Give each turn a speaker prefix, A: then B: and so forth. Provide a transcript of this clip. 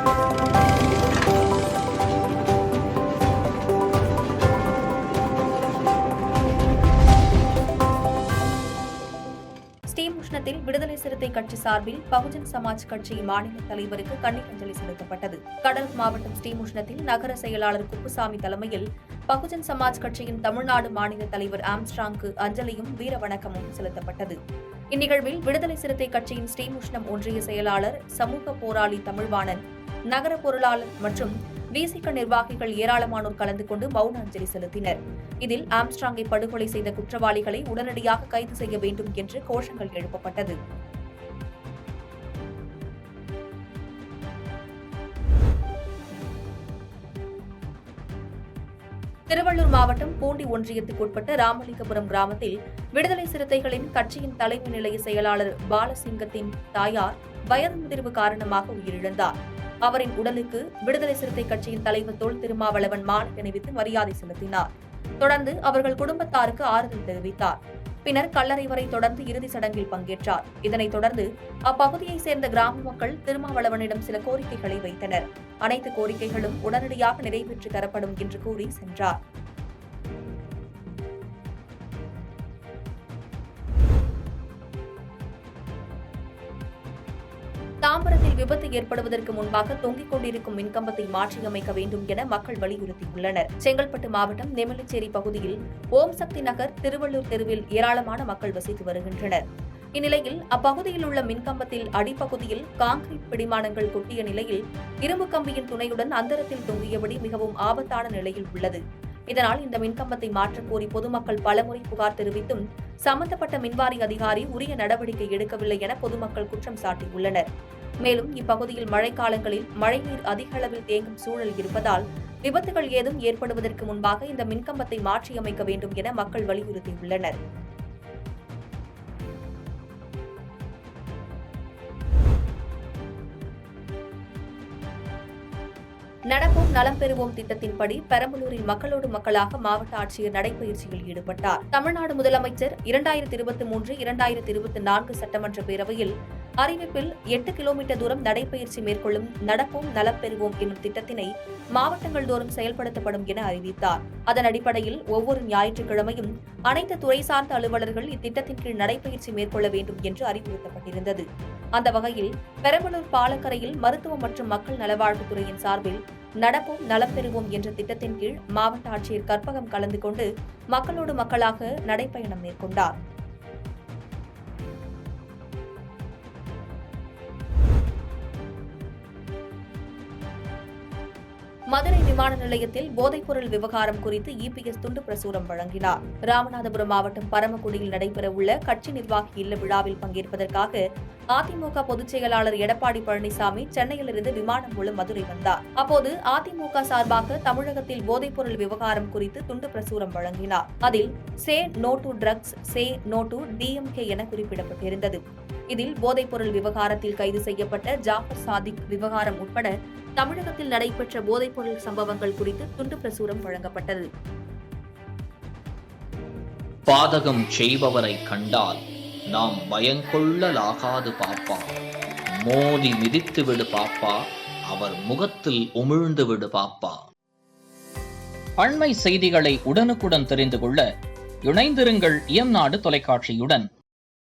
A: ஸ்ரீமுஷ்ணத்தில் விடுதலை சிறுத்தை கட்சி சார்பில் பகுஜன் சமாஜ் கட்சி மாநில தலைவருக்கு கண்ணீர் அஞ்சலி செலுத்தப்பட்டது. கடலூர் மாவட்டம் ஸ்ரீமுஷ்ணத்தில் நகர செயலாளர் குப்புசாமி தலைமையில் பகுஜன் சமாஜ் கட்சியின் தமிழ்நாடு மாநில தலைவர் ஆம்ஸ்ட்ராங்கு அஞ்சலியும் வீர வணக்கமும் செலுத்தப்பட்டது. இந்நிகழ்வில் விடுதலை சிறுத்தை கட்சியின் ஸ்ரீமுஷ்ணம் ஒன்றிய செயலாளர் சமூக போராளி தமிழ்வாணன், நகர பொருளாளர் மற்றும் விசிக நிர்வாகிகள் ஏராளமானோர் கலந்து கொண்டு மௌன அஞ்சலி செலுத்தினர். இதில் ஆம்ஸ்ட்ராங்கை படுகொலை செய்த குற்றவாளிகளை உடனடியாக கைது செய்ய வேண்டும் என்று கோஷங்கள் எழுப்பப்பட்டது. திருவள்ளூர் மாவட்டம் பூண்டி ஒன்றியத்துக்குட்பட்ட ராமலிங்கபுரம் கிராமத்தில் விடுதலை சிறுத்தைகளின் கட்சியின் தலைமை நிலைய செயலாளர் பாலசிங்கத்தின் தாயார் வயது முதிர்வு காரணமாக உயிரிழந்தார். அவரின் உடலுக்கு விடுதலை சிறுத்தை கட்சியின் தலைவர் தொல் திருமாவளவன் மாலை அணிவித்து மரியாதை செலுத்தினார். தொடர்ந்து அவர்கள் குடும்பத்தாருக்கு ஆறுதல் தெரிவித்தார். பின்னர் கல்லறை வரை தொடர்ந்து இறுதி சடங்கில் பங்கேற்றார். இதனைத் தொடர்ந்து அப்பகுதியைச் சேர்ந்த கிராம மக்கள் திருமாவளவனிடம் சில கோரிக்கைகளை வைத்தனர். அனைத்து கோரிக்கைகளும் உடனடியாக நிறைவேற்றி தரப்படும் என்று கூறி சென்றார். தாம்பரத்தில் விபத்து ஏற்படுவதற்கு முன்பாக தொங்கிக் கொண்டிருக்கும் மின்கம்பத்தை மாற்றியமைக்க வேண்டும் என மக்கள் வலியுறுத்தியுள்ளனர். செங்கல்பட்டு மாவட்டம் நெமிலிச்சேரி பகுதியில் ஓம் சக்தி நகர், திருவள்ளூர் தெருவில் ஏராளமான மக்கள் வசித்து வருகின்றனர். இந்நிலையில் அப்பகுதியில் உள்ள மின்கம்பத்தில் அடிப்பகுதியில் கான்கிரீட் பிடிமானங்கள் கொட்டிய நிலையில் இரும்பு கம்பியின் துணையுடன் அந்தரத்தில் தொங்கியபடி மிகவும் ஆபத்தான நிலையில் உள்ளது. இதனால் இந்த மின்கம்பத்தை மாற்றக் கோரி பொதுமக்கள் பலமுறை புகார் தெரிவித்தும் சம்பந்தப்பட்ட மின்வாரி அதிகாரி உரிய நடவடிக்கை எடுக்கவில்லை என பொதுமக்கள் குற்றம் சாட்டியுள்ளனர். மேலும் இப்பகுதியில் மழைக்காலங்களில் மழைநீர் அதிக அளவில் தேங்கும் சூழல் இருப்பதால் விபத்துகள் ஏதும் ஏற்படுவதற்கு முன்பாக இந்த மின்கம்பத்தை மாற்றியமைக்க வேண்டும் என மக்கள் வலியுறுத்தியுள்ளனர். நடப்போம் நலம் பெறுவோம் திட்டத்தின்படி பெரம்பலூரில் மக்களோடு மக்களாக மாவட்ட ஆட்சியர் நடைபயிற்சியில் ஈடுபட்டார். தமிழ்நாடு முதலமைச்சர் 2023-2024 சட்டமன்ற பேரவையில் அறிவிப்பில் 8 கிலோமீட்டர் தூரம் நடைபயிற்சி மேற்கொள்ளும் நடப்போம் நலம் பெறுவோம் என்னும் திட்டத்தினை மாவட்டங்கள் தோறும் செயல்படுத்தப்படும் என அறிவித்தார். அதன் அடிப்படையில் ஒவ்வொரு ஞாயிற்றுக்கிழமையும் அனைத்து துறை சார்ந்த அலுவலர்கள் இத்திட்டத்தின் கீழ் நடைபயிற்சி மேற்கொள்ள வேண்டும் என்று அறிவுறுத்தப்பட்டிருந்தது. அந்த வகையில் பெரம்பலூர் பாலக்கரையில் மருத்துவ மற்றும் மக்கள் நலவாழ்வுத்துறையின் சார்பில் நடப்போம் நலம் பெறுவோம் என்ற திட்டத்தின் கீழ் மாவட்ட ஆட்சியர் கற்பகம் கலந்து கொண்டு மக்களோடு மக்களாக நடைபயணம் மேற்கொண்டார். மதுரை விமான நிலையத்தில் போதைப்பொருள் விவகாரம் குறித்து இபிஎஸ் துண்டு பிரசுரம் வழங்கினார். ராமநாதபுரம் மாவட்டம் பரமக்குடியில் நடைபெறவுள்ள கட்சி நிர்வாகி இல்ல விழாவில் பங்கேற்பதற்காக அதிமுக பொதுச் செயலாளர் எடப்பாடி பழனிசாமி சென்னையிலிருந்து விமானம் மூலம் மதுரை வந்தார். அப்போது அதிமுக சார்பாக தமிழகத்தில் போதைப்பொருள் விவகாரம் குறித்து துண்டு பிரசுரம் வழங்கினார். அதில் say no to drugs, say no to DMK என குறிப்பிடப்பட்டிருந்தது. இதில் போதைப்பொருள் விவகாரத்தில் கைது செய்யப்பட்ட ஜாஃபர் சாதிக் விவகாரம் உட்பட தமிழகத்தில் நடைபெற்ற போதைப்பொருள் சம்பவங்கள் குறித்து துண்டு பிரசுரம் வழங்கப்பட்டது.
B: பாதகம் செய்பவரை கண்டால் நாம் பயங்கொள்ளலாகாது பாப்பா, மோதி மிதித்து விடு பாப்பா, அவர் முகத்தில் உமிழ்ந்து விடு பாப்பா. அண்மை செய்திகளை உடனுக்குடன் தெரிந்து கொள்ள இணைந்திருங்கள் இயம்நாடு தொலைக்காட்சியுடன்.